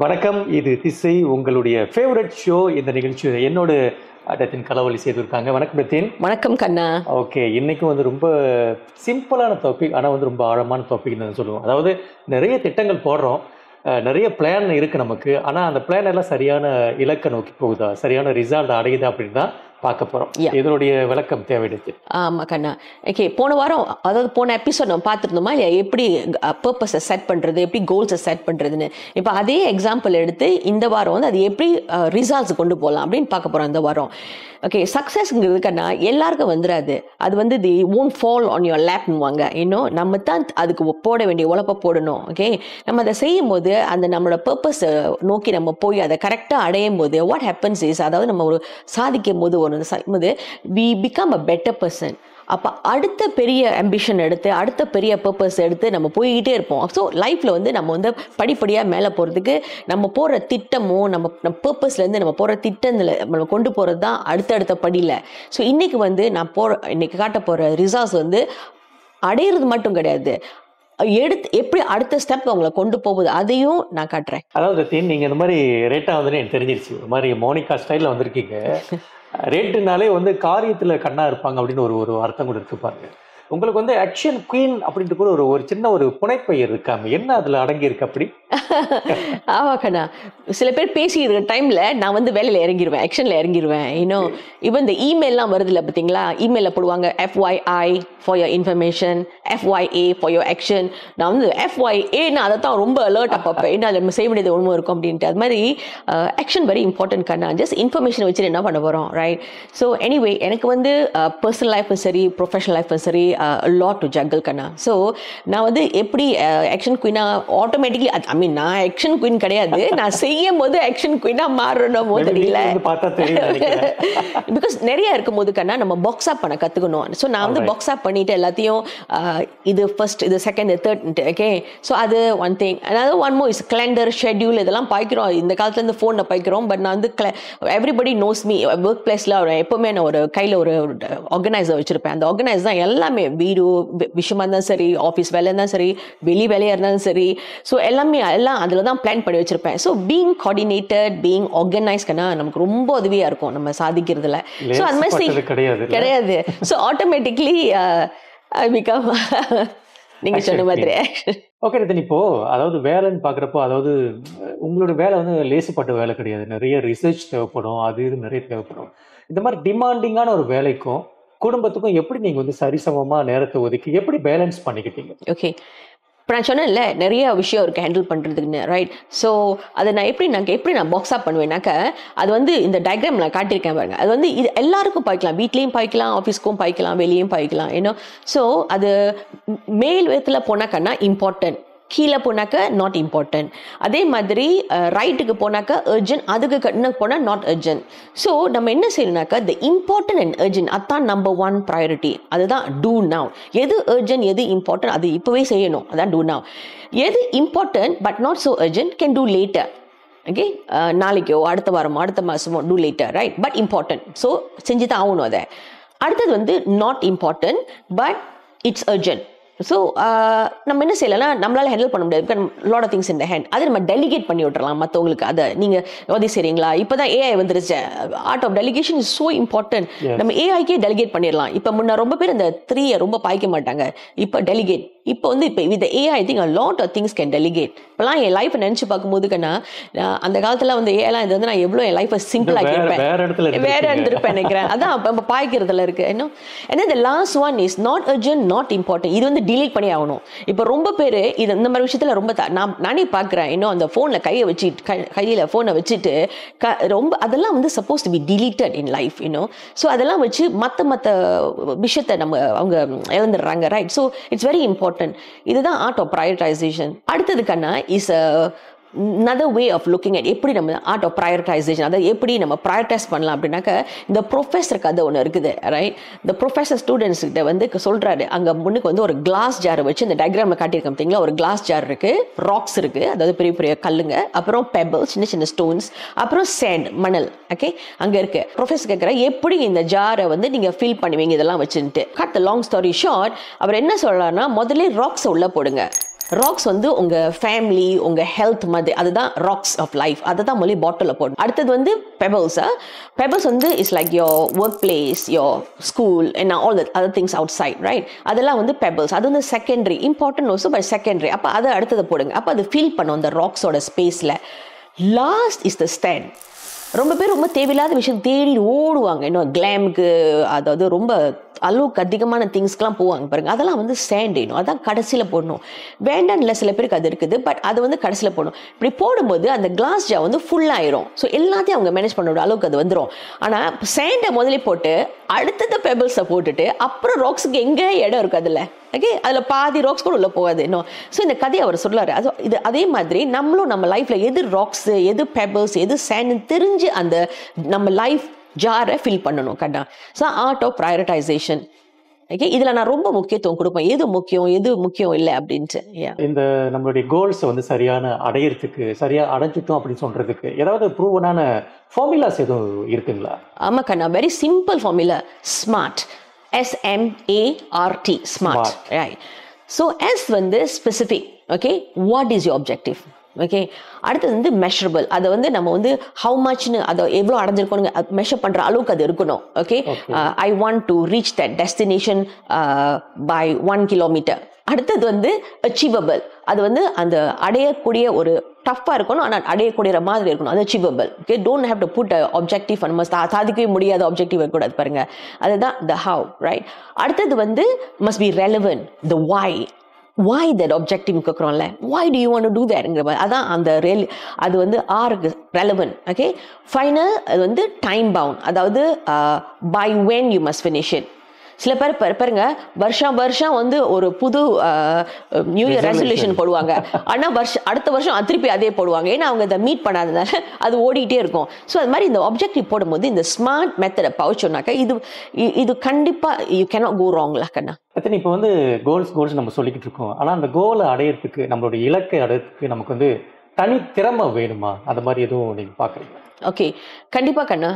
வணக்கம். இது திசை உங்களுடைய ஃபேவரட் ஷோ. இந்த நிகழ்ச்சி என்னோட டத்தின் கலவலி செய்திருக்காங்க. வணக்கம் டத்தின். வணக்கம் கண்ணா. ஓகே, இன்னைக்கு ரொம்ப சிம்பிளான டாபிக், ஆனால் ரொம்ப ஆழமான டாபிக்னு சொல்லுவோம். அதாவது நிறைய திட்டங்கள் போடுறோம், நிறைய பிளான் இருக்குது நமக்கு. ஆனால் அந்த பிளான் எல்லாம் சரியான இலக்கை நோக்கி போகுதா, சரியான ரிசல்ட் அடையுதா அப்படின்னு தான் பார்க்க போகிறோம். இதனுடைய விளக்கம் தேவைப்படுது. ஆமாம் கண்ணா. ஓகே, போன வாரம் அதாவது போன எபிசோட் நம்ம பார்த்துருந்தோமா இல்லையா, எப்படி பர்பஸை செட் பண்ணுறது, எப்படி கோல்ஸை செட் பண்ணுறதுன்னு. இப்போ அதே எக்ஸாம்பிள் எடுத்து இந்த வாரம் அது எப்படி ரிசல்ட்ஸ் கொண்டு போகலாம் அப்படின்னு பார்க்க போகிறோம் இந்த வாரம். ஓகே, சக்ஸஸ்ங்கிறது கண்ணா எல்லாருக்கும் வந்துடாது. அது தி won't fall on your lapன்னுவாங்க. இன்னும் நம்ம தான் அதுக்கு போட வேண்டிய உழைப்பை போடணும். ஓகே, நம்ம அதை செய்யும் போது அந்த நம்மளோட பர்பஸை நோக்கி நம்ம போய் அதை கரெக்டாக அடையும் போது வாட் ஹேப்பன்ஸ் இஸ், அதாவது நம்ம ஒரு சாதிக்கும் போது we become a better person. அப்போ அடுத்த பெரிய அம்பிஷன் எடுத்து அடுத்த பெரிய பர்பஸ் எடுத்து நம்ம போய்கிட்டே இருப்போம். ஸோ லைஃப்பில் நம்ம படிப்படியாக மேலே போகிறதுக்கு நம்ம போகிற திட்டமும் நம்ம பர்பஸ்லேருந்து நம்ம போகிற திட்டத்தில் நம்ம கொண்டு போகிறது தான் அடுத்தடுத்த படியில். ஸோ இன்றைக்கி இன்னைக்கு காட்ட போகிற ரிசல்ட்ஸ் அடையிறது மட்டும் கிடையாது, எப்படி அடுத்த ஸ்டெப் அவங்களை கொண்டு போகுது அதையும் நான் காட்டுறேன். அதாவது நீங்க இந்த மாதிரி ரேட்டா எனக்கு தெரிஞ்சிருச்சு. ஒரு மாதிரி மோனிகா ஸ்டைல்ல வந்திருக்கீங்க. ரேட்டுனாலே காரியத்துல கண்ணா இருப்பாங்க அப்படின்னு ஒரு அர்த்தம் கூட இருக்கு பாருங்க. உங்களுக்கு ஆக்ஷன் குவீன் அப்படின்ட்டு கூட ஒரு சின்ன ஒரு புனைப்பெயர் இருக்காங்க. என்ன அதுல அடங்கி இருக்கு அப்படி? ஆமா கண்ணா, சில பேர் பேசிக்கிற டைம்ல நான் வேலையில இறங்கிடுவேன், ஆக்ஷன்ல இறங்கிடுவேன். இன்னும் இவன் இந்த இமெயில்லாம் வருது இல்லை பார்த்தீங்களா, இமெயிலில் போடுவாங்க FYI for your information, FYA for your action. நான் FYA நான் அதை தான் ரொம்ப அலர்ட்டாக பார்ப்பேன், என்ன அதை செய்ய வேண்டியது ஒன்றும் இருக்கும் அப்படின்ட்டு. அது மாதிரி ஆக்ஷன் வெரி இம்பார்ட்டன்ட் கண்ணா. ஜஸ்ட் இன்ஃபர்மேஷன் வச்சுட்டு என்ன பண்ண போகிறோம், ரைட்? ஸோ எனிவே எனக்கு பர்சனல் லைஃப்பும் சரி ப்ரொஃபஷனல் லைஃப்பும் சரி லாட் டு ஜங்கிள் கண்ணா. ஸோ நான் எப்படி ஆக்ஷன் குயினா ஆட்டோமேட்டிக்லி நான் ஆக்ஷன் குயின் கிடையாது, நான் செய்யும் போது ஆக்ஷன் குயினா மாறணுமோ தெரியல. பிகாஸ் நிறைய இருக்கும் போது கண்ணா நம்ம பாக்ஸ் அப் பண்ண கத்துக்கணும். ஸோ நான் பாக்ஸ் அப் பண்ணிட்டு எல்லாத்தையும் இது ஃபர்ஸ்ட், இது செகண்ட், இது தேர்ட். ஓகே, ஸோ அது ஒன் திங். அதாவது one more is calendar, schedule, இதெல்லாம் பாய்க்கிறோம். இந்த காலத்துல இருந்து ஃபோனில் பாய்க்கிறோம். பட் நான் எவ்ரிபடி நோஸ் மீ. ஒர்க் பிளேஸ்ல எப்பவுமே நான் ஒரு கையில் ஒரு ஆர்கனைசர் வச்சிருப்பேன். அந்த ஆர்கனைசர் தான் எல்லாமே, வீடு விஷயமா இருந்தாலும் சரி, ஆஃபீஸ் வேலையாக இருந்தாலும் சரி, வெளி வேலையாக இருந்தாலும் சரி, ஸோ எல்லாம் அதில் தான் பிளான் பண்ணி வச்சிருப்பேன். ஸோ பீங் கோஆர்டினேட்டட், பீங் ஆர்கனைஸ்ட்னா நமக்கு ரொம்ப உதவியா இருக்கும் நம்ம சாதிக்கிறதுல. ஸோ அது மாதிரி கிடையாது. ஸோ ஆட்டோமேட்டிக்லி நீங்க சொன்ன மாதிரி. ஓகே ரத்தன், இப்போ அதாவது வேலைன்னு பாக்குறப்போ, அதாவது உங்களோட வேலை லேசுப்பட்ட வேலை கிடையாது. நிறைய ரிசர்ச் தேவைப்படும், அது இது நிறைய தேவைப்படும். இந்த மாதிரி டிமாண்டிங்கான ஒரு வேலைக்கும் குடும்பத்துக்கும் எப்படி நீங்க சரிசமமா நேரத்தை ஒதுக்கி எப்படி பேலன்ஸ் பண்ணிக்கிட்டீங்க? ஓகே, இப்போ நான் சொன்னேன்ல நிறைய விஷயம் இருக்குது ஹேண்டில் பண்ணுறதுக்குன்னு, ரைட்? ஸோ அதை நான் எப்படி பாக்ஸ் அப் பண்ணுவேன்னாக்க, அது இந்த டயக்ராம் நான் காட்டியிருக்கேன் பாருங்க. அது இது எல்லாருக்கும் பாய்க்கலாம், வீட்லேயும் பாய்க்கலாம், ஆஃபீஸ்க்கும் பாய்க்கலாம், வெளியும் பாய்க்கலாம். ஏன்னா ஸோ அது மேல் விதத்தில் போனாக்கன்னா இம்பார்ட்டன்ட், கீழே போனாக்க நாட் இம்பார்ட்டன்ட். அதே மாதிரி ரைட்டுக்கு போனாக்கா அர்ஜென்ட், அதுக்கு கண்ணு போனால் நாட் அர்ஜென்ட். ஸோ நம்ம என்ன செய்யணும்னாக்கா த இம்பார்ட்டன்ட் அண்ட் அர்ஜென்ட் அதான் நம்பர் 1 ப்ரையாரிட்டி. அதுதான் டூ நவ். எது அர்ஜென்ட் எது இம்பார்ட்டன்ட் அது இப்போவே செய்யணும், அதான் டூ நவ். எது important but not so urgent can do later. Okay, நாளைக்கோ அடுத்த வாரமோ அடுத்த மாதமோ do later, right? But important, so செஞ்சு தான் ஆகணும் அதை. அடுத்தது not important but it's urgent. So நம்ம என்ன செய்யலைன்னா நம்மளால ஹேண்டில் பண்ண முடியாது, lot of things in the hand. அதை நம்ம டெலிகேட் பண்ணி விட்டுறலாம் மற்றவங்களுக்கு. அதை நீங்கள் உதவி செய்கிறீங்களா, இப்போ தான் ஏஐ வந்துருச்சு, art of delegation is so important. நம்ம ஏஐக்கே டெலிகேட் பண்ணிடலாம். இப்போ முன்ன ரொம்ப பேர் இந்த 3 ரொம்ப பாய்க்க மாட்டாங்க. இப்போ டெலிகேட், இப்போ இப்போ with AI I think lot of things can delegate. இப்போலாம் என் லைஃப்பை நினச்சி பார்க்கும்போது கண்ணா, அந்த காலத்தில் ஏஐலாம் இது நான் எவ்வளோ என் லைஃப்பை சிம்பிளாக கேட்பேன், வேற எடுத்துருப்பேன் நினைக்கிறேன். அதான் இப்போ பாய்க்கிறதுல இருக்கு. இன்னும் ஏன்னா இந்த last one is not urgent not important. இது டிலீட் பண்ணி ஆகணும். இப்போ ரொம்ப பேர் இது இந்த மாதிரி விஷயத்தில் ரொம்ப நானே பார்க்குறேன். இன்னும் அந்த ஃபோனில் கையில் ஃபோனை வச்சுட்டு ரொம்ப அதெல்லாம் supposed to be deleted in life. இன்னும் ஸோ அதெல்லாம் வச்சு மற்ற விஷயத்தை அவங்க இழந்துடுறாங்க, right? So it's very important. இதுதான் ஆர்ட் ஆஃப் ப்ரையாரிட்டைசேஷன். அடுத்தது கண்ணா is another way of looking at எப்படி நம்ம ஆர்ட் ஆஃப் ப்ரையாரிட்டைசேஷன், அதை எப்படி நம்ம ப்ரையாரிட்டைஸ் பண்ணலாம் அப்படின்னாக்க, இந்த ப்ரொஃபஸர் கதை ஒன்று இருக்குது, ரைட்? இந்த ப்ரொஃபஸர் ஸ்டூடெண்ட்ஸ் கிட்ட சொல்றாரு, அங்கே முன்னுக்கு ஒரு கிளாஸ் ஜாரை வச்சு இந்த டயக்ராமில் காட்டியிருக்கோம் பார்த்தீங்களா, ஒரு கிளாஸ் ஜார் இருக்கு, ராக்ஸ் இருக்கு, அதாவது பெரிய பெரிய கல்லுங்க, அப்புறம் பெபிள்ஸ் சின்ன ஸ்டோன்ஸ், அப்புறம் சேண்ட் மணல். ஓகே, அங்கே இருக்கு. ப்ரொஃபஸர் கேட்குற எப்படி இந்த ஜாரை நீங்கள் ஃபில் பண்ணுவீங்க இதெல்லாம் வச்சுட்டு. Cut the long story short, அவர் என்ன சொல்றாருன்னா முதல்ல ராக்ஸை உள்ள போடுங்க, ராக்ஸ் வந்து உங்கள் ஃபேமிலி உங்கள் ஹெல்த் மாதிரி, அதுதான் ராக்ஸ் ஆஃப் லைஃப், அதை தான் மொழி பாட்டிலில் போடணும். அடுத்தது வந்து பெபல்ஸா. பெபல்ஸ் வந்து is like your work place, your school and all the other things outside, right? அதெல்லாம் வந்து பெபல்ஸ். அது வந்து secondary, important also but secondary. அப்போ அதை அடுத்தது போடுங்க. அப்போ அது ஃபீல் பண்ணும் அந்த ராக்ஸோட ஸ்பேஸில். Last is the stand. ரொம்ப பேர் ரொம்ப தேவையில்லாத விஷயம் தேடி ஓடுவாங்க, இன்னும் கிளாமுக்கு, அதாவது ரொம்ப அளவுக்கு அதிகமான திங்ஸ்க்கெலாம் போவாங்க பாருங்க. அதெல்லாம் வந்து ஸ்டாண்ட் வேணும், அதான் கடைசியில் போடணும். வேண்டாம் இல்லை, சில பேருக்கு அது இருக்குது, பட் அது வந்து கடைசியில் போடணும். இப்படி போடும்போது அந்த கிளாஸ் ஜார் வந்து ஃபுல்லாயிரும். ஸோ எல்லாத்தையும் அவங்க மேனேஜ் பண்ண அளவுக்கு அது வந்துடும். ஆனால் சேண்டை முதலே போட்டு அடுத்தது பெபிள்ஸை போட்டுட்டு அப்புறம் ராக்ஸுக்கு எங்கே இடம் இருக்குது அதில், ஓகே, அதில் பாதி ராக்ஸ் கூட உள்ள போகாது இன்னும். ஸோ இந்த கதையை அவர் சொல்றாரு. அது இது அதே மாதிரி நம்மளும் நம்ம லைஃப்பில் எது ராக்ஸு, எது பெபிள்ஸ், எது சேண்டுன்னு தெரிஞ்சு அந்த நம்ம லைஃப் ஜாரை ஃபில் பண்ணணும். கண்டா. So art of prioritization. Okay, இதில் நான் ரொம்ப முக்கியத்துவம் கொடுப்பேன், எது முக்கியம் இல்லை அப்படின்ட்டு. இந்த நம்மளுடைய கோல்ஸை வந்து சரியான அடையிறதுக்கு, சரியாக அடைஞ்சிட்டோம் அப்படின்னு சொல்கிறதுக்கு ஏதாவது ப்ரூவனான ஃபார்முலாஸ் எதுவும் இருக்குங்களா? ஆமாம் கண்ணா, very simple formula. Smart, SMART, smart, right? So S வந்து specific, okay, what is your objective, okay? அடுத்தது வந்து மெஷரபிள். அதை வந்து நம்ம வந்து ஹவு மச்னு, அதை எவ்வளோ அடைஞ்சிருக்கோங்க மெஷர் பண்ணுற அளவுக்கு அது இருக்கணும். Okay, I want to reach that destination by 1 kilometre. அடுத்தது வந்து அச்சீவபிள். அது வந்து அந்த அடையக்கூடிய ஒரு டஃப்பாக இருக்கணும், ஆனால் அடையக்கூடிய மாதிரி இருக்கணும், அது achievable. Okay, don't have to put objective and must சாதிக்கவே முடியாத ஆப்ஜெக்டிவ் இருக்கக்கூடாது பாருங்க. அதுதான் த ஹவ், ரைட்? அடுத்தது வந்து must be relevant, the why that objective கேட்குறோம்ல, why do you want to do that ங்கிற மாதிரி, அதான் அந்த அது வந்து ஆருக்கு ரெலவென்ட். ஓகே, ஃபைனல் அது வந்து டைம் பவுண்ட், அதாவது by when you must finish it. சில பேர் பாருங்க, வருஷம் வந்து ஒரு புது நியூ இயர் ரெசல்யூஷன் போடுவாங்க, ஆனால் அடுத்த வருஷம் திருப்பி அதே போடுவாங்க. ஏன்னா அவங்க அதை மீட் பண்ணாதனால அது ஓடிட்டே இருக்கும். ஸோ அது மாதிரி இந்த ஆப்ஜெக்டிவ் போடும்போது இந்த ஸ்மார்ட் மெத்தடை பவுச்சோன்னாக்கா இது கண்டிப்பாக யூ கேனாட் கோ ராங்ல கண்ணா. இப்போ வந்து கோல்ஸ் நம்ம சொல்லிக்கிட்டு இருக்கோம், ஆனால் அந்த கோலை அடையிறதுக்கு, நம்மளுடைய இலக்கை அடையிறதுக்கு நமக்கு வந்து தனித்திறமை வேணுமா? அந்த மாதிரி எதுவும் நீங்கள் பார்க்குறீங்க? ஓகே, கண்டிப்பாக கண்ணா.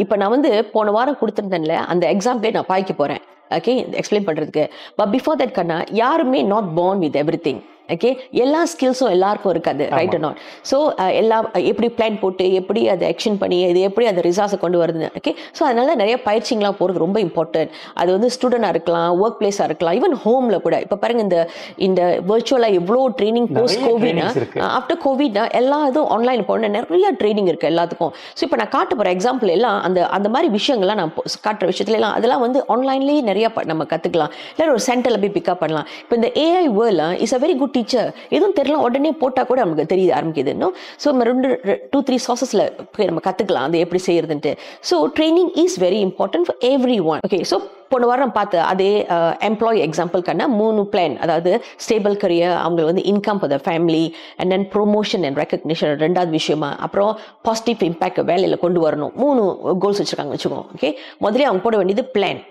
இப்போ நான் வந்து போன வாரம் கொடுத்துருந்தேன்ல, அந்த எக்ஸாம்பிளே நான் பாய்க்க போகிறேன். ஓகே, எக்ஸ்பிளைன் பண்ணுறதுக்கு. பட் பிஃபோர் தட் கண்ணா, யாருமே not born with everything. Okay, எல்லா ஸ்கில்ஸும் எல்லாருக்கும் இருக்காது, ரைட் நாட்? ஸோ எல்லாம் எப்படி பிளான் போட்டு, எப்படி அதை ஆக்ஷன் பண்ணி, இது எப்படி அதை ரிசால்ட்ஸை கொண்டு வருது. ஓகே, ஸோ அதனால நிறைய பயிற்சிங்களாம் போகிறது ரொம்ப இம்பார்ட்டன்ட். அது வந்து ஸ்டூடெண்டாக இருக்கலாம், ஒர்க் பிளேஸாக இருக்கலாம், ஈவன் ஹோமில் கூட. இப்போ பாருங்க, இந்த வர்ச்சுவலாக எவ்வளோ ட்ரைனிங் போஸ்ட் கோவிட்னா, ஆஃப்டர் கோவிட்னா எல்லா இதுவும் ஆன்லைன் போன நிறைய ட்ரைனிங் இருக்குது எல்லாத்துக்கும். ஸோ இப்போ நான் காட்ட போகிற எக்ஸாம்பிள் எல்லாம் அந்த மாதிரி விஷயங்கள்லாம் நான் காட்டுற விஷயத்துல எல்லாம் அதெல்லாம் வந்து ஆன்லைன்லேயே நிறைய நம்ம கற்றுக்கலாம், இல்லை ஒரு சென்டரில் போய் பிக்கப் பண்ணலாம். இப்போ இந்த AI world is a very good teacher. எதுவும் தெரியல உடனே போட்டால் கூட நமக்கு தெரிய ஆரம்பிக்குது இன்னும். ஸோ நம்ம 2-3 சோர்சஸில் போய் நம்ம கற்றுக்கலாம் அது எப்படி செய்யறதுன்ட்டு. So training is very important for everyone. Okay, so போன வாரம் பார்த்து அதே எம்ப்ளாயி எக்ஸாம்பிள்கான 3 பிளான், அதாவது ஸ்டேபிள் கரியர், அவங்க வந்து income for the family, and then promotion and recognition 2வது விஷயமா, அப்புறம் பாசிட்டிவ் இம்பாக்ட் வேலையில் கொண்டு வரணும். 3 கோல்ஸ் வச்சுருக்காங்க வச்சுக்கோங்க. ஓகே, முதலே அவங்க போட வேண்டியது பிளான்,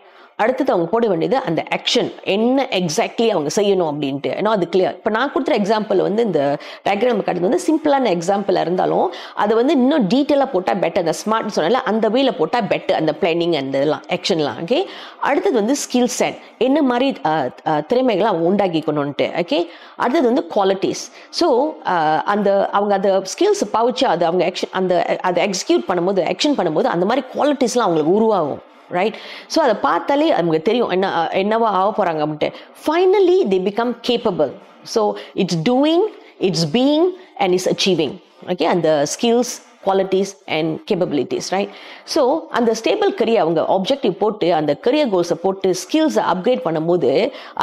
அடுத்தது அவங்க போட வேண்டியது அந்த ஆக்ஷன், என்ன எக்ஸாக்ட்லி அவங்க செய்யணும் அப்படின்ட்டு. ஏன்னா அது கிளியர். இப்போ நான் கொடுத்துற எக்ஸாம்பிள் வந்து இந்த டயக்ராம் காட்டுறது வந்து சிம்பிளான எக்ஸாம்பிளாக இருந்தாலும் அதை வந்து இன்னும் டீட்டெயிலாக போட்டால் பெட்டர். அந்த ஸ்மார்ட்னு சொன்னால அந்த வேல போட்டால் பெட்டர், அந்த பிளானிங் அந்த இதெல்லாம் ஆக்ஷன்லாம். ஓகே, அடுத்தது வந்து ஸ்கில் செட், என்ன மாதிரி திறமைகளை அவங்க உண்டாக்கிக்கணும்ன்ட்டு. ஓகே, அடுத்தது வந்து குவாலிட்டிஸ். ஸோ அவங்க அந்த ஸ்கில்ஸ் பவுச்சு அது அவங்க ஆக்ஷன் அதை எக்ஸிக்யூட் பண்ணும்போது, ஆக்ஷன் பண்ணும்போது அந்த மாதிரி குவாலிட்டிஸ்லாம் அவங்களுக்கு உருவாகும், ரைட்? ஸோ அதை பார்த்தாலே நமக்கு தெரியும் என்னவா ஆக போகிறாங்க அப்படின்ட்டு. Finally they become capable. So it's doing, it's being and it's achieving. Okay, அந்த skills, qualities and capabilities, right? So அந்த ஸ்டேபிள் கரியர் அவங்க ஆப்ஜெக்டிவ் போட்டு அந்த கரியர் கோல்ஸை போட்டு ஸ்கில்ஸை அப்கிரேட் பண்ணும்போது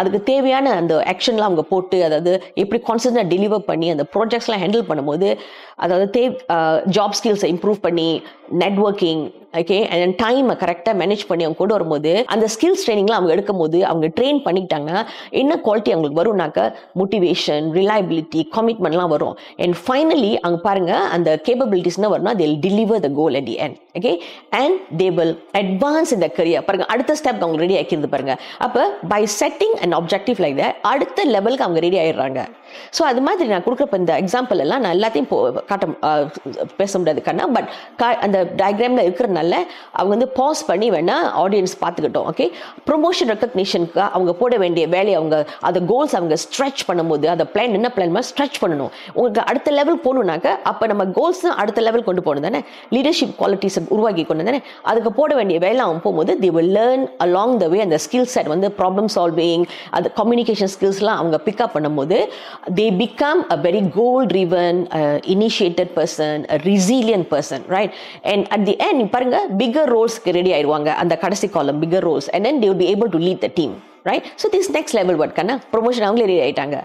அதுக்கு தேவையான அந்த ஆக்ஷன்லாம் அவங்க போட்டு, அதாவது எப்படி கான்ஸ்டன்டாக டெலிவர் பண்ணி அந்த ப்ராஜெக்ட்ஸ்லாம் ஹேண்டில் பண்ணும்போது, அதாவது ஜாப் ஸ்கில்ஸை இம்ப்ரூவ் பண்ணி, நெட்வொர்க்கிங், ஓகே, அண்ட் டைமை கரெக்டாக மேனேஜ் பண்ணி அவங்க கொண்டு வரும்போது, அந்த ஸ்கில்ஸ் ட்ரைனிங்லாம் அவங்க எடுக்கும்போது அவங்க ட்ரெயின் பண்ணிக்கிட்டாங்க, என்ன குவாலிட்டி அவங்களுக்கு வரும்னாக்க மோட்டிவேஷன், ரிலையபிலிட்டி, கமிட்மெண்ட்லாம் வரும். அண்ட் ஃபைனலி அவங்க பாருங்க அந்த கேப்பபிலிட்டிஸ்னா வரும்னா they will deliver the goal at the end. Okay and they will advance இந்த கரியர் பாருங்க அடுத்த ஸ்டெப் அவங்க ரெடி ஆக்கிடுது பாருங்க அப்போ by setting and objective like that அடுத்த லெவலுக்கு அவங்க ரெடி ஆயிடுறாங்க ஸோ அது மாதிரி நான் கொடுக்குறப்ப இந்த எக்ஸாம்பிள் எல்லாம் நான் எல்லாத்தையும் பேச முடியாது கண்ணா பட் அந்த டயக்ராமில் இருக்கிறதுனால அவங்க வந்து பாஸ் பண்ணி வேணா ஆடியன்ஸ் பார்த்துக்கிட்டோம் ஓகே ப்ரொமோஷன் ரெக்கக்னிஷனுக்கு அவங்க போட வேண்டிய வேலையை அவங்க அந்த கோல்ஸ் அவங்க ஸ்ட்ரெச் பண்ணும்போது அந்த பிளான் என்ன பிளான் மாதிரி ஸ்ட்ரெச் பண்ணணும் உங்களுக்கு அடுத்த லெவல் போகணுன்னாக்க அப்போ நம்ம கோல்ஸ் அடுத்த லெவல் கொண்டு போகணும் தானே லீடர்ஷிப் குவாலிட்டிஸ் உருவாக்கி கொண்டு தானே அதுக்கு போட வேண்டிய வேலை அவங்க போகும்போது they will learn along the way அந்த ஸ்கில் செட் வந்து ப்ராப்ளம் சால்விங் அந்த கம்யூனிகேஷன் ஸ்கில்ஸ்லாம் அவங்க பிக்கப் பண்ணும்போது they become a very goal driven initiated person a resilient person right and at the end பாருங்க bigger roles ரெடி ஆயிடுவாங்க அந்த கடைசி காலம் bigger roles and then they will be able to lead the team right so this next level what கண்ணா promotion அவங்களே ready ஆயிட்டாங்க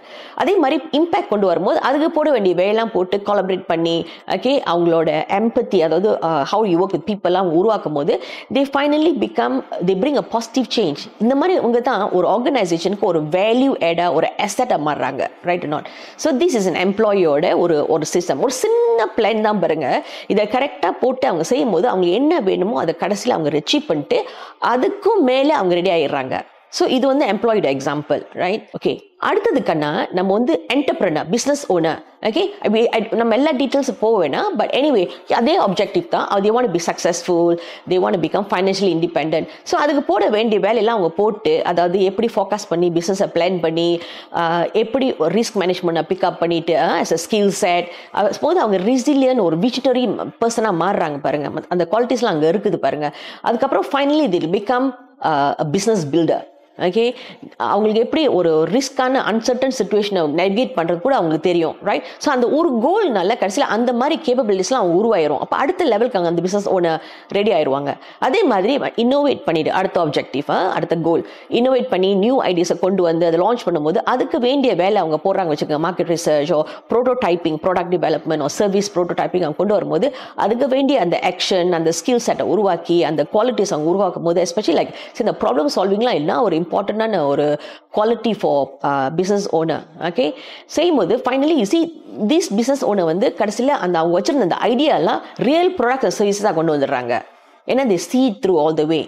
அதே மாதிரி இம்பாக்ட் கொண்டு வரும்போது அதுக்கு போட வேண்டிய வேலைலாம் போட்டு கொலாபரேட் பண்ணி ஓகே அவங்களோட எம்பத்தி அதாவது how you work with people அவங்க உருவாக்கும் போது they finally become they bring a positive change இந்த மாதிரி அவங்க தான் ஒரு ஆர்கனைசேஷனுக்கு ஒரு வேல்யூ ஆடா ஒரு அசெட்டா மாறுறாங்க right not so this is an எம்ப்ளாயியோட ஒரு சிஸ்டம் ஒரு சின்ன பிளான் தான் பாருங்க இதை கரெக்டாக போட்டு அவங்க செய்யும் போது அவங்க என்ன வேணுமோ அதை கடைசியில் அவங்க அச்சீவ் பண்ணிட்டு அதுக்கும் மேலே அவங்க ரெடி ஆயிடுறாங்க ஸோ இது வந்து எம்ப்ளாய்டு எக்ஸாம்பிள் ரைட் ஓகே அடுத்தது கண்ணா நம்ம வந்து என்டர்பிரனர் பிஸ்னஸ் ஓனர் ஓகே நம்ம எல்லா டீட்டெயில்ஸ் போக வேணாம் பட் எனிவே அதே ஆப்ஜெக்டிவ் தான் they want to be successful they want to become financially independent so அதுக்கு போட வேண்டிய வேலையெல்லாம் அவங்க போட்டு அதாவது எப்படி ஃபோக்கஸ் பண்ணி பிஸ்னஸை பிளான் பண்ணி எப்படி ரிஸ்க் மேனேஜ்மெண்ட்டை பிக்கப் பண்ணிட்டு as a skill set போது அவங்க ரெசிலியன்ட் ஒரு விசிட்டரி பர்சனாக மாறுறாங்க பாருங்க அந்த குவாலிட்டிஸ்லாம் அங்கே இருக்குது பாருங்க அதுக்கப்புறம் finally they will become a business builder okay அவங்களுக்கு எப்படி ஒரு ரிஸ்கான அன்சர்டன் சுச்சுவேஷனை நேவிகேட் பண்ணுறது கூட அவங்களுக்கு தெரியும் ரைட் ஸோ அந்த ஒரு கோல்னால கடைசியில் அந்த மாதிரி கேப்பபிலிட்டிஸ்லாம் அவங்க உருவாயிரும் அப்போ அடுத்த லெவலுக்கு அங்கே அந்த பிஸ்னஸ் ஒன்று ரெடி ஆயிடுவாங்க அதே மாதிரி இன்னோவேட் பண்ணிட்டு அடுத்த ஆப்ஜெக்டிவ் அடுத்த கோல் இன்னோவேட் பண்ணி நியூ ஐடியாஸை கொண்டு வந்து அதை லான்ச் பண்ணும்போது அதுக்கு வேண்டிய வேலை அவங்க போடுறாங்க வச்சுக்கோங்க மார்க்கெட் ரிசர்ச்சோ prototyping product development service prototyping அவங்க கொண்டு வரும்போது அதுக்கு வேண்டிய அந்த ஆக்ஷன் அந்த ஸ்கில் செட்டை உருவாக்கி அந்த குவாலிட்டிஸ் அவங்க உருவாக்கும் போது எஸ்பெஷலி லைக் இந்த ப்ராப்ளம் சால்விங்லாம் என்ன ஒரு இம்பார்ட்டண்டான ஒரு quality for business owner okay செய்யும்போது finally you see this business owner வந்து கடைசியில் அந்த அவங்க வச்சிருந்த அந்த ஐடியாலாம் ரியல் ப்ராடக்ட் சர்வீஸாக கொண்டு வந்துடுறாங்க ஏன்னா they see through all the way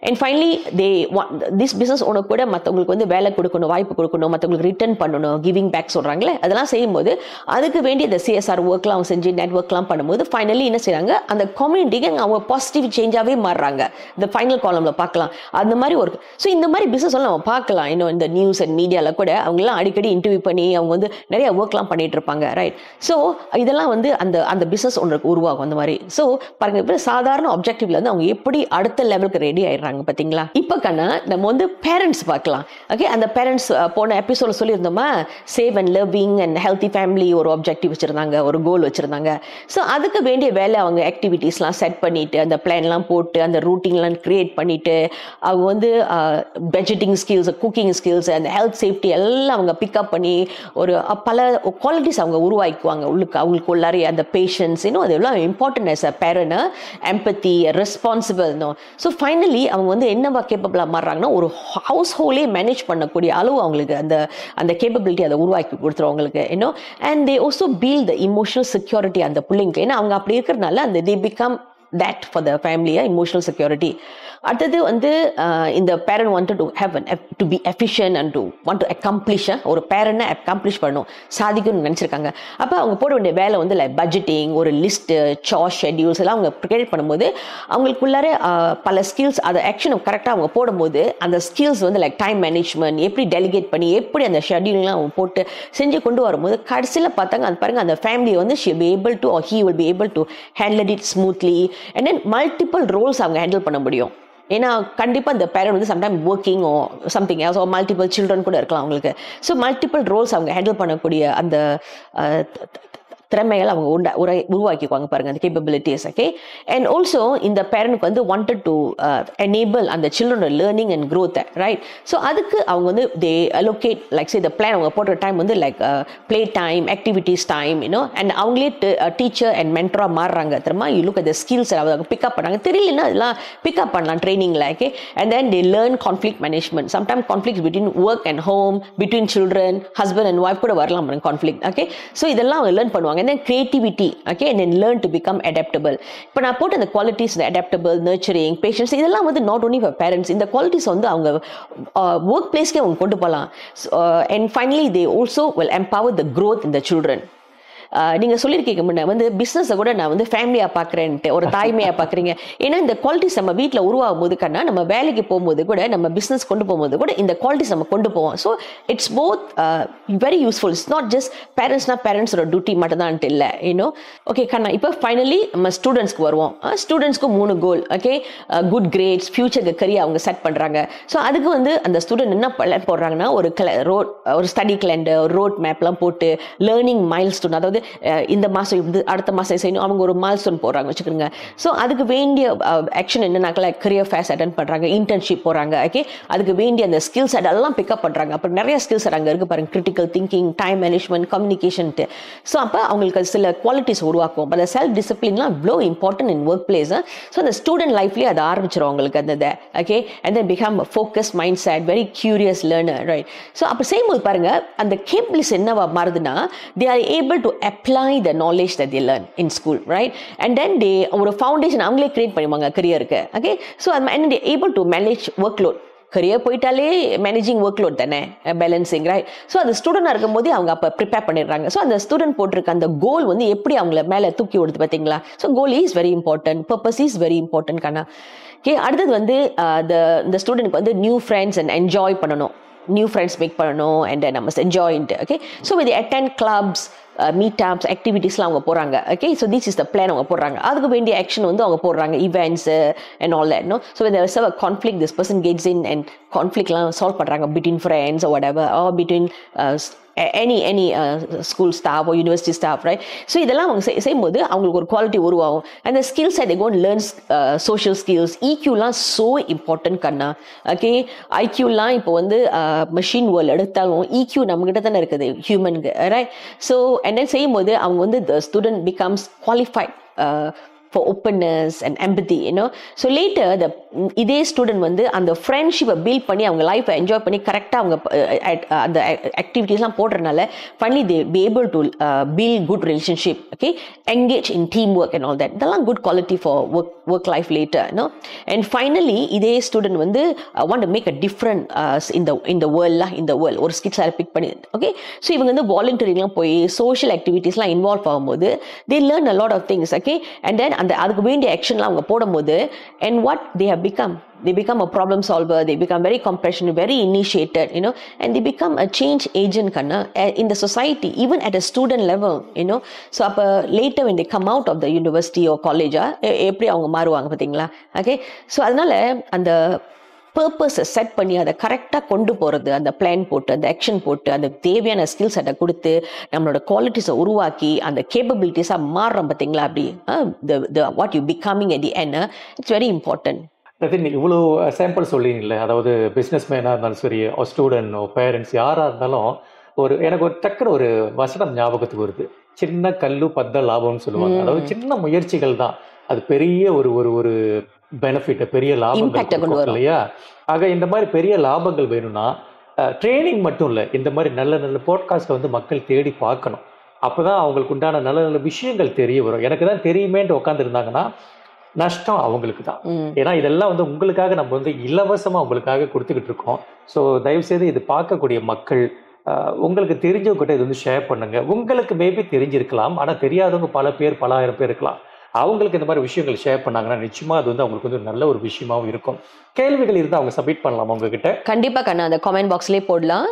and finally they want this business owner கூட மற்றவங்களுக்கு வந்து வேலை கொடுக்கணும் வாய்ப்பு கொடுக்கணும் மற்றவங்களுக்கு ரிட்டர்ன் பண்ணணும் கிவிங் பேக் சொல்கிறாங்களே அதெல்லாம் செய்யும்போது அதுக்கு வேண்டிய இந்த சிஎஸ்ஆர் ஒர்க்லாம் அவங்க செஞ்சு நெட்ஒர்க்லாம் பண்ணும்போது ஃபைனலி என்ன செய்கிறாங்க அந்த கம்யூனிட்டிக்கு அவங்க பாசிட்டிவ் சேஞ்சாகவே மாறுறாங்க இந்த ஃபைனல் காலமில் பார்க்கலாம் அந்த மாதிரி ஒரு ஸோ இந்த மாதிரி பிஸ்னஸ் எல்லாம் நம்ம பார்க்கலாம் இன்னும் இந்த நியூஸ் அண்ட் மீடியாவில் கூட அவங்களாம் அடிக்கடி இன்டர்வியூ பண்ணி அவங்க வந்து நிறைய ஒர்க்லாம் பண்ணிட்டு இருப்பாங்க ரைட் ஸோ இதெல்லாம் வந்து அந்த பிஸ்னஸ் ஒன்றுக்கு உருவாகும் அந்த மாதிரி ஸோ பாருங்க இப்போ சாதாரண ஆப்ஜெக்டிவ்ல வந்து அவங்க எப்படி அடுத்த லெவலுக்கு ரெடி ஆயிடுறாங்க பாத்தீங்களா இப்போ கண்ணா நம்ம வந்து பேரண்ட்ஸ் பார்க்கலாம் ஓகே அந்த பேரண்ட்ஸ் போன எபிசோட சொல்லியிருந்தோமா safe and loving and healthy family ஒரு ஆப்ஜெக்டிவ் வச்சிருந்தாங்க ஒரு கோல் வச்சிருந்தாங்க ஸோ அதுக்கு வேண்டிய வேலை அவங்க ஆக்டிவிட்டீஸ்லாம் செட் பண்ணிட்டு அந்த பிளான்லாம் போட்டு அந்த ரூட்டீன்லாம் கிரியேட் பண்ணிட்டு அவங்க வந்து பட்ஜெட்டிங் ஸ்கில்ஸ் குக்கிங் ஸ்கில்ஸ் அந்த ஹெல்த் சேஃப்டி எல்லாம் அவங்க பிக்கப் பண்ணி ஒரு பல குவாலிட்டிஸ் அவங்க உருவாக்குவாங்க அவங்களுக்கு உள்ளாரே அந்த பேஷன்ஸ் இன்னும் அதெல்லாம் important as a parent empathy responsible so finally அவங்க வந்து என்னவா கேப்பபிளாக மாறுறாங்கன்னா ஒரு ஹவுஸ் ஹோல்டே மேனேஜ் பண்ணக்கூடிய அளவு அவங்களுக்கு அந்த கேப்பபிலிட்டி அதை உருவாக்கி கொடுத்துரும் அவங்களுக்கு இன்னும் and they also build the emotional security அந்த பிள்ளைங்க ஏன்னா அவங்க அப்படி இருக்கிறதுனால அந்த they become that for the family emotional security அடுத்தது வந்து இந்த parent wanted to have to be efficient and to want to accomplish ஒரு பேரண்ட்டை அக்காம்ப்ளிஷ் பண்ணணும் சாதிக்கணும்னு நினச்சிருக்காங்க அப்போ அவங்க போட வேண்டிய வேலை வந்து லைக் பட்ஜெட்டிங் ஒரு லிஸ்ட்டு சார்ட் ஷெட்யூல்ஸ் எல்லாம் அவங்க கிரியேட் பண்ணும்போது அவங்களுக்குள்ளார பல ஸ்கில்ஸ் அதை ஆக்ஷனை கரெக்டாக அவங்க போடும்போது அந்த ஸ்கில்ஸ் வந்து லைக் டைம் மேனேஜ்மெண்ட் எப்படி டெலிகேட் பண்ணி எப்படி அந்த ஷெட்யூல்லாம் அவங்க போட்டு செஞ்சு கொண்டு வரும்போது கடைசியில் பார்த்தாங்க அது பாருங்க அந்த ஃபேமிலியை வந்து she will be able to or he will be able to handle it smoothly and then multiple roles அவங்க ஹேண்டில் பண்ண முடியும் ஏன்னா கண்டிப்பாக இந்த பேரண்ட் வந்து சம்டைம் ஒர்க்கிங் ஓ சம்திங் ஸோ மல்டிபிள் சில்ட்ரன் கூட இருக்கலாம் அவங்களுக்கு ஸோ மல்டிபிள் ரோல்ஸ் அவங்க ஹேண்டில் பண்ணக்கூடிய அந்த திறமைகள் அவங்க உருவாக்கிக்குவாங்க பாருங்க அந்த கேப்பபிலிட்டிஸ் ஓகே அண்ட் ஆல்சோ இந்த பேரண்ட்க்கு வந்து வாண்டட் டு எனேபிள் அந்த சில்ட்ரனோட லேர்னிங் அண்ட் க்ரோத்தை ரைட் ஸோ அதுக்கு அவங்க வந்து தே அலோகேட் லைக் சே இந்த பிளான் அவங்க போடுற டைம் வந்து like play time activities time you know and அவங்களே டீச்சர் அண்ட் மென்டராக மாறுறாங்க திரும்ப you look at the skills அவங்க பிக்கப் பண்ணாங்க தெரியலன்னா அதெல்லாம் பிக்கப் பண்ணலாம் ட்ரைனிங்கில் okay and then they learn conflict management sometime conflicts between work and home between children husband and wife கூட வரலாம் கான்ஃப்ளிக் ஓகே ஸோ இதெல்லாம் அவங்க லேர்ன் பண்ணுவாங்க and then creativity, okay, and then learn to become adaptable. இப்போ நான் போட்ட அந்த qualities, adaptable, nurturing, patience, இதெல்லாம் வந்து not only for parents, இந்த குவாலிட்டிஸ் வந்து அவங்க ஒர்க் பிளேஸ்க்கே அவங்க கொண்டு போகலாம். And finally they also will empower the growth in the children. நீங்கள் சொல்லியிருக்கீங்க முன்ன வந்து பிஸ்னஸை கூட நான் வந்து ஃபேமிலியாக பார்க்குறேன்ட்டு, ஒரு தாய்மையாக பார்க்குறீங்க. ஏன்னா இந்த குவாலிட்டிஸ் நம்ம வீட்டில் உருவாகும் போது கண்ணா, நம்ம வேலைக்கு போகும்போது கூட, நம்ம பிஸ்னஸ் கொண்டு போகும்போது கூட இந்த குவாலிட்டிஸ் நம்ம கொண்டு போவோம். So it's both very useful. It's not just பேரண்ட்ஸோட டியூட்டி மட்டும் தான் இல்லை, யூனோ. ஓகே கண்ணா, இப்போ ஃபைனலி நம்ம ஸ்டூடெண்ட்ஸ்க்கு வருவோம். ஸ்டூடெண்ட்ஸ்க்கு 3 கோல், ஓகே. குட் கிரேட்ஸ், ஃபியூச்சருக்கு கரியர் அவங்க செட் பண்ணுறாங்க. ஸோ அதுக்கு வந்து அந்த ஸ்டூடெண்ட் என்ன போடுறாங்கன்னா, ஒரு ஸ்டடி கேலண்டர், ஒரு ரோட் மேப்லாம் போட்டு, லேர்னிங் மைல்ஸ்டோன், அதாவது இந்த மாதம் இது அடுத்த மாதம் செய்யணும், அவங்க ஒரு மைல்ஸ்டோன் போடுறாங்க வச்சுக்கோங்க. ஸோ அதுக்கு வேண்டிய ஆக்ஷன் என்னன்னாக்கல, கரியர் ஃபேர்ஸ் அட்டன் பண்ணுறாங்க, இன்டர்ன்ஷிப் போகிறாங்க, ஓகே. அதுக்கு வேண்டிய அந்த ஸ்கில்ஸ் அதெல்லாம் பிக்கப் பண்ணுறாங்க. அப்புறம் நிறைய ஸ்கில்ஸ் அங்கே இருக்குது பாருங்க, கிரிட்டிக்கல் திங்கிங், டைம் மேனேஜ்மெண்ட், கம்யூனிகேஷன்ட்டு. ஸோ அப்போ அவங்களுக்கு சில குவாலிட்டிஸ் உருவாக்கும். அந்த செல்ஃப் டிசிப்ளின்லாம் இவ்வளோ important in work place. So அந்த ஸ்டூடெண்ட் லைஃப்லேயே அதை ஆரம்பிச்சிடும் அவங்களுக்கு அந்த okay. And then become focus mind set, very curious learner, right. So அப்போ செய்யும்போது பாருங்க, அந்த கேபிள்ஸ் என்னவா மாறுதுன்னா, they are able to apply the knowledge that they learn in school, right? And then they ஒரு ஃபவுண்டேஷன் அவங்களே கிரியேட் பண்ணுவாங்க கரியருக்கு, okay. So and they able to manage workload. Career போயிட்டாலே மேனேஜிங் ஒர்க் லோட் தானே, பேலன்சிங், ரைட். ஸோ அது ஸ்டூடெண்டாக இருக்கும் போதே அவங்க அப்போ ப்ரிப்பேர் பண்ணிடுறாங்க. ஸோ அந்த ஸ்டூடெண்ட் போட்டிருக்க அந்த கோல் வந்து எப்படி அவங்கள மேலே தூக்கி விடுது பார்த்தீங்களா. So goal is very important, purpose is very important கண்ணா. ஓகே, அடுத்தது வந்து இந்த ஸ்டூடெண்ட்க்கு வந்து நியூ ஃப்ரெண்ட்ஸ் அண்ட் என்ஜாய் பண்ணணும், நியூ ஃப்ரெண்ட்ஸ் மேக் பண்ணணும், அண்ட் நம்ம enjoy. Okay, so with attend clubs, meet ups, ஆக்டிவிட்டீஸ்லாம் அவங்க போகிறாங்க, okay. So this is the plan அவங்க போடுறாங்க. அதுக்கு வேண்டிய ஆக்ஷன் வந்து அவங்க போடுறாங்க, events and all that, no. So when there is a conflict, this person gets in and conflictலாம் சால்வ் பண்ணுறாங்க between friends or whatever, or between any school staff or university staff, right? So இதெல்லாம் அவங்க செய்யும்போது அவங்களுக்கு ஒரு quality உருவாகும். அந்த skills they go and learn social skills. EQலாம் so important கண்ணா, ஓகே. IQலாம் இப்போ வந்து மெஷின் வேர்ல்டு எடுத்தாலும் EQ நம்மகிட்ட தானே இருக்குது, ஹியூமனுக்கு, ரைட். ஸோ and then செய்யும்போது அவங்க வந்து the student becomes qualified for openness and empathy, you know. So later இதே ஸ்டூடெண்ட் வந்து அந்த ஃப்ரெண்ட்ஷிப்பை பில்ட் பண்ணி அவங்க லைஃப்பை என்ஜாய் பண்ணி கரெக்டாக அவங்க அந்த ஆக்டிவிட்டீஸ்லாம் போடுறதுனால finally they be able to build good relationship, okay, engage in team work and all that. இதெல்லாம் good quality for work life later, no. And finally இதே ஸ்டூடெண்ட் வந்து want to make a different இந்த world ஒரு ஸ்கிட்ஸாக pick பண்ணி, ஓகே. So இவங்க வந்து வாலண்டியரிங்லாம் போய் சோஷியல் ஆக்டிவிட்டீஸ்லாம் இன்வால்வ் ஆகும்போது they learn a lot of things, okay. And then அதுக்கு வேண்டிய ஆக்ஷன்லாம் அவங்க போடும்போது, and what they have become, they become a problem solver, they become very compassionate, very initiated, you know, and they become a change agent kanna in the society, even at a student level, you know. So appa later when they come out of the university or college eppadi avanga maaruvaanga pathingala, okay. So adanaala and பர்பஸை set பண்ணி அதை கரெக்டாக கொண்டு போகிறது, அந்த plan போட்டு, அந்த action போட்டு, அந்த தேவையான ஸ்கில்ஸ் அதை கொடுத்து நம்மளோட குவாலிட்டிஸை உருவாக்கி அந்த கேப்பபிலிட்டிஸாக மாறுறோம் பார்த்தீங்களா. அப்படி what you becoming at the end, it's very important. ரத்தின், இவ்வளோ சாம்பிள் சொல்லிங்களே, அதாவது பிஸ்னஸ் மேனாக இருந்தாலும் சரி, ஸ்டூடெண்ட், பேரண்ட்ஸ், யாராக இருந்தாலும் எனக்கு ஒரு டக்குனு ஒரு வசனம் ஞாபகத்துக்கு வருது, சின்ன கல்லு பத்த லாபம்னு சொல்லுவாங்க. அதாவது சின்ன முயற்சிகள் தான் அது பெரிய ஒரு பெனிஃபிட், பெரிய லாபங்கள் இல்லையா. ஆக இந்த மாதிரி பெரிய லாபங்கள் வேணும்னா ட்ரைனிங் மட்டும் இல்லை, இந்த மாதிரி நல்ல போட்காஸ்ட்டை வந்து மக்கள் தேடி பார்க்கணும். அப்போதான் அவங்களுக்கு உண்டான நல்ல விஷயங்கள் தெரிய வரும். எனக்கு தான் தெரியுமேன்ட்டு உட்காந்துருந்தாங்கன்னா நஷ்டம் அவங்களுக்கு தான். ஏன்னா இதெல்லாம் வந்து உங்களுக்காக நம்ம வந்து இலவசமாக உங்களுக்காக கொடுத்துக்கிட்டு இருக்கோம். ஸோ தயவுசெய்து இது பார்க்கக்கூடிய மக்கள் உங்களுக்கு தெரிஞ்சவங்ககிட்ட இது வந்து ஷேர் பண்ணுங்க. உங்களுக்கு மேபி தெரிஞ்சிருக்கலாம், ஆனால் தெரியாதவங்க பல ஆயிரம் பேர் இருக்கலாம். அவங்களுக்கு இந்த மாதிரி விஷயங்கள் ஷேர் பண்ணாங்கன்னா நிச்சயமா அது வந்து அவங்களுக்கு வந்து நல்ல ஒரு விஷயமாவும் இருக்கும். கேள்விகள் இருந்தால் அவங்க சப்மிட் பண்ணலாம் உங்ககிட்ட. கண்டிப்பா கண்ணா, அந்த கமெண்ட் பாக்ஸ்லேயே போடலாம்.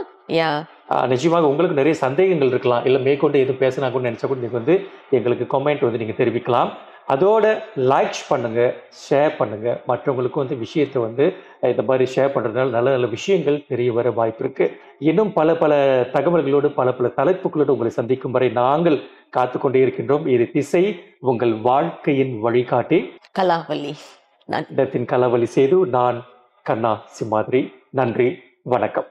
நிச்சயமாக உங்களுக்கு நிறைய சந்தேகங்கள் இருக்கலாம், இல்லை மேற்கொண்டு எதுவும் பேசினா கூட நினைச்சா கூட நீங்கள் வந்து எங்களுக்கு கமெண்ட் வந்து நீங்கள் தெரிவிக்கலாம். அதோட லைக் பண்ணுங்க, ஷேர் பண்ணுங்க. மற்றவங்களுக்கும் வந்து விஷயத்தை வந்து இந்த மாதிரி ஷேர் பண்ணுறதுனால நல்ல விஷயங்கள் தெரிய வர வாய்ப்பு இருக்கு. இன்னும் பல தகவல்களோடு பல தலைப்புகளோடு உங்களை சந்திக்கும் வரை நாங்கள் காத்துக்கொண்டே இருக்கின்றோம். இது திசை உங்கள் வாழ்க்கையின் வழிகாட்டி கலாவலி. கலாவலி சேது. நான் கண்ணா சிம்மாதிரி. நன்றி, வணக்கம்.